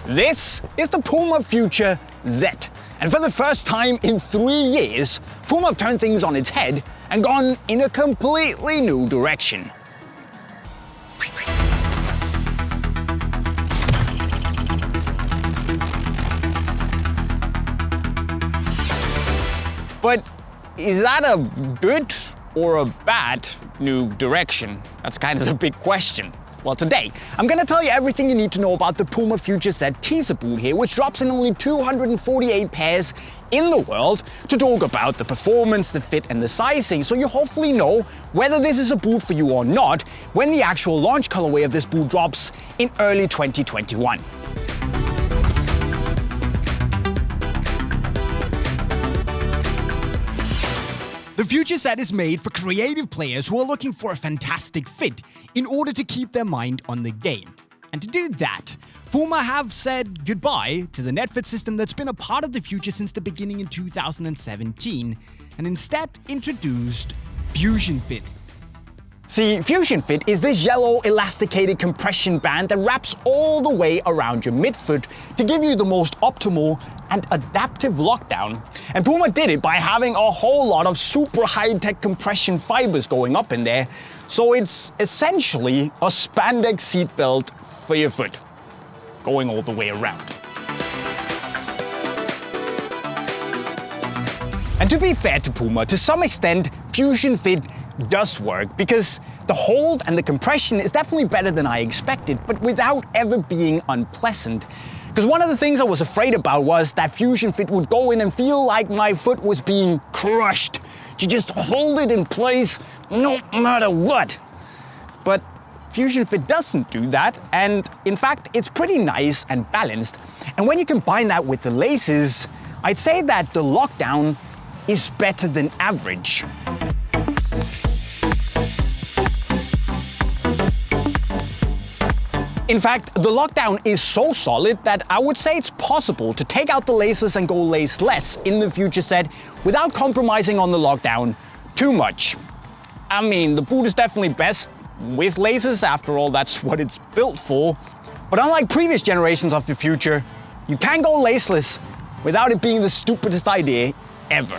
This is the PUMA Future Z. And for the first time in 3 years, PUMA have turned things on its head and gone in a completely new direction. But is that a good or a bad new direction? That's kind of the big question. Well, today, I'm gonna tell you everything you need to know about the PUMA Future Z teaser boot here, which drops in only 248 pairs in the world, to talk about the performance, the fit and the sizing, so you hopefully know whether this is a boot for you or not when the actual launch colorway of this boot drops in early 2021. The Future Z is made for creative players who are looking for a fantastic fit in order to keep their mind on the game. And to do that, PUMA have said goodbye to the Netfit system that's been a part of the Future since the beginning in 2017 and instead introduced Fusionfit. See, Fusionfit is this yellow elasticated compression band that wraps all the way around your midfoot to give you the most optimal and adaptive lockdown. And PUMA did it by having a whole lot of super high-tech compression fibers going up in there, so it's essentially a spandex seatbelt for your foot, going all the way around. And to be fair to PUMA, to some extent, Fusionfit does work, because the hold and the compression is definitely better than I expected, but without ever being unpleasant. Because one of the things I was afraid about was that Fusionfit would go in and feel like my foot was being crushed. To just hold it in place no matter what. But Fusionfit doesn't do that, and in fact it's pretty nice and balanced. And when you combine that with the laces, I'd say that the lockdown is better than average. In fact, the lockdown is so solid that I would say it's possible to take out the laces and go laceless in the Future Z without compromising on the lockdown too much. I mean, the boot is definitely best with laces, after all that's what it's built for. But unlike previous generations of the Future, you can go laceless without it being the stupidest idea ever.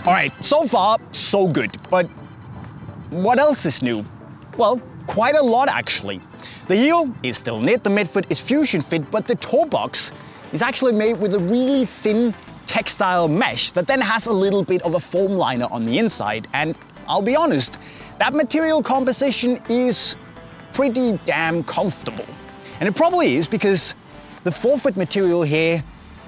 Alright, so far, so good, but what else is new? Well, quite a lot actually. The heel is still knit, the midfoot is Fusionfit, but the toe box is actually made with a really thin textile mesh that then has a little bit of a foam liner on the inside. And I'll be honest, that material composition is pretty damn comfortable. And it probably is because the forefoot material here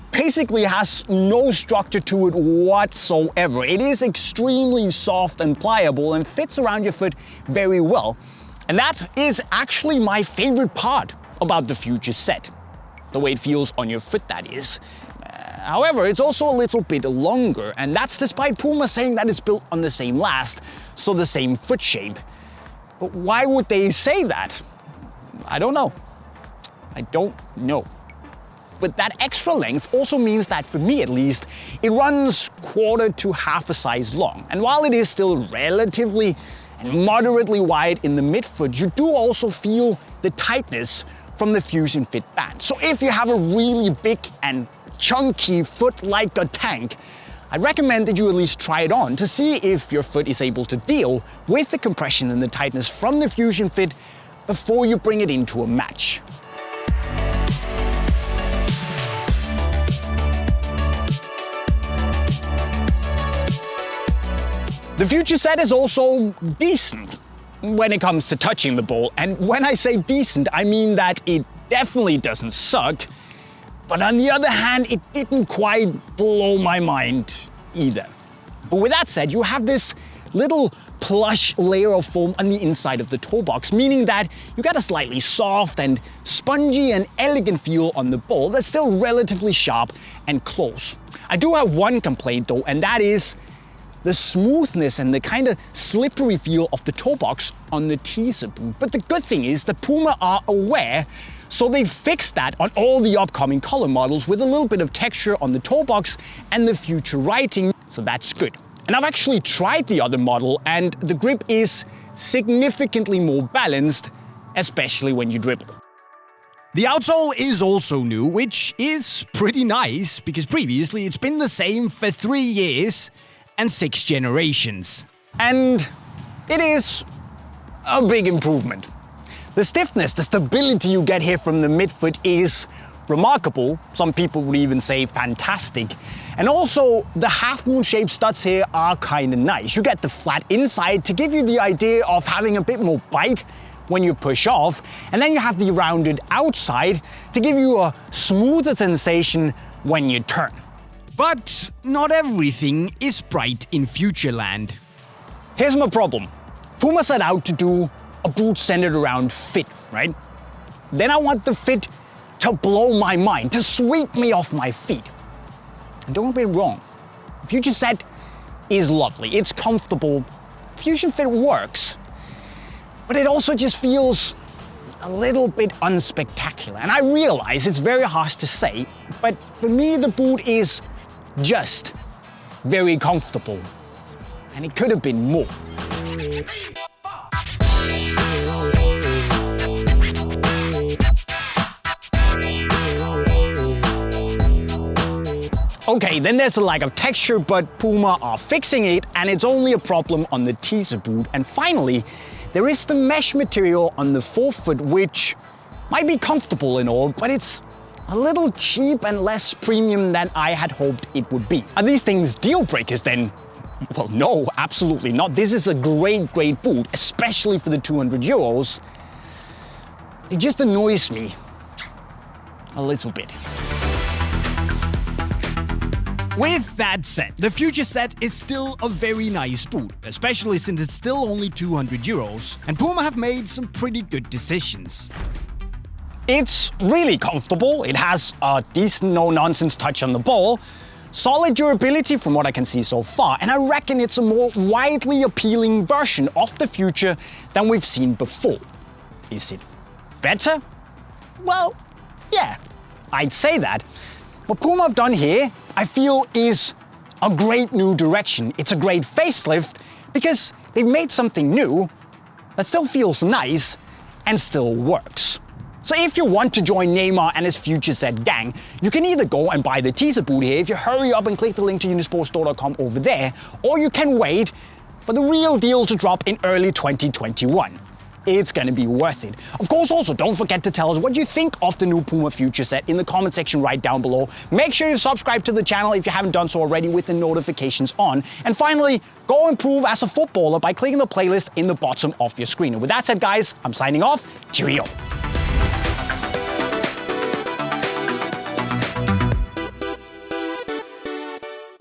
basically has no structure to it whatsoever. It is extremely soft and pliable and fits around your foot very well. And that is actually my favorite part about the Future Z. The way it feels on your foot, that is. However, it's also a little bit longer, and that's despite PUMA saying that it's built on the same last, so the same foot shape. But why would they say that? I don't know. I don't know. But that extra length also means that, for me at least, it runs quarter to half a size long. And while it is still relatively and moderately wide in the midfoot, you do also feel the tightness from the Fusionfit band. So if you have a really big and chunky foot like a tank, I'd recommend that you at least try it on to see if your foot is able to deal with the compression and the tightness from the Fusionfit before you bring it into a match. The Future Z is also decent when it comes to touching the ball. And when I say decent, I mean that it definitely doesn't suck. But on the other hand, it didn't quite blow my mind either. But with that said, you have this little plush layer of foam on the inside of the toe box, meaning that you got a slightly soft and spongy and elegant feel on the ball that's still relatively sharp and close. I do have one complaint though, and that is the smoothness and the kind of slippery feel of the toe box on the teaser boot. But the good thing is that PUMA are aware, so they fixed that on all the upcoming color models with a little bit of texture on the toe box and the Future writing, so that's good. And I've actually tried the other model, and the grip is significantly more balanced, especially when you dribble. The outsole is also new, which is pretty nice, because previously it's been the same for 3 years and 6 generations. And it is a big improvement. The stiffness, the stability you get here from the midfoot is remarkable. Some people would even say fantastic. And also, the half-moon shaped studs here are kind of nice. You get the flat inside to give you the idea of having a bit more bite when you push off, and then you have the rounded outside to give you a smoother sensation when you turn. But not everything is bright in Futureland. Here's my problem. Puma set out to do a boot centered around fit, right? Then I want the fit to blow my mind, to sweep me off my feet. And don't get me wrong, Future Set is lovely, it's comfortable, Fusionfit works, but it also just feels a little bit unspectacular. And I realize it's very harsh to say, but for me the boot is just very comfortable. And it could have been more. Okay, then there's a lack of texture, but Puma are fixing it, and it's only a problem on the teaser boot. And finally, there is the mesh material on the forefoot, which might be comfortable and all, but it's a little cheap and less premium than I had hoped it would be. Are these things deal breakers then? Well, no, absolutely not. This is a great boot, especially for the 200 euros. It just annoys me a little bit. With that said, the Future Set is still a very nice boot, especially since it's still only 200 euros, and Puma have made some pretty good decisions. It's really comfortable, it has a decent no-nonsense touch on the ball, solid durability from what I can see so far, and I reckon it's a more widely appealing version of the Future than we've seen before. Is it better? Well, yeah, I'd say that. What Puma have done here, I feel, is a great new direction. It's a great facelift because they've made something new that still feels nice and still works. So if you want to join Neymar and his Future Set gang, you can either go and buy the teaser boot here if you hurry up and click the link to unisportstore.com over there, or you can wait for the real deal to drop in early 2021. It's gonna be worth it. Of course, also don't forget to tell us what you think of the new Puma Future Set in the comment section right down below. Make sure you subscribe to the channel if you haven't done so already with the notifications on. And finally, go improve as a footballer by clicking the playlist in the bottom of your screen. And with that said, guys, I'm signing off. Cheerio.